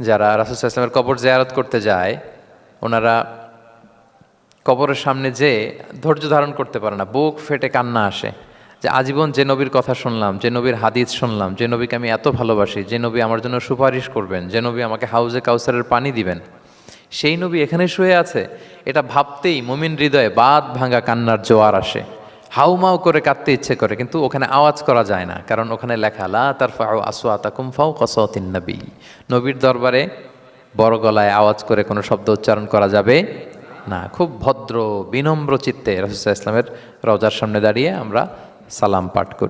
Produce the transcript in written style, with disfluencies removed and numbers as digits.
যারা রাসূল সাল্লাল্লাহু আলাইহি ওয়াসাল্লামের কবর জিয়ারত করতে যায়, ওনারা কবরের সামনে যে ধৈর্য ধারণ করতে পারে না, বুক ফেটে কান্না আসে যে আজীবন যে নবীর কথা শুনলাম, যে নবীর হাদিস শুনলাম, যে নবীকে আমি এত ভালোবাসি, যে নবী আমার জন্য সুপারিশ করবেন, যে নবী আমাকে হাউজে কাউসারের পানি দিবেন, সেই নবী এখানে শুয়ে আছে। এটা ভাবতেই মুমিন হৃদয়ে বাঁধ ভাঙা কান্নার জোয়ার আসে, হাউমাউ করে কাঁদতে ইচ্ছে করে, কিন্তু ওখানে আওয়াজ করা যায় না, কারণ ওখানে লেখা লা তারফাউ আসওয়াতাকুম ফাওকা সাওতিন নবী। নবীর দরবারে বড় গলায় আওয়াজ করে কোনো শব্দ উচ্চারণ করা যাবে না। খুব ভদ্র বিনম্র চিত্তে রাসূল সাল্লাল্লাহু আলাইহি ওয়াসাল্লামের রওজার সামনে দাঁড়িয়ে আমরা সালাম পাঠ করি।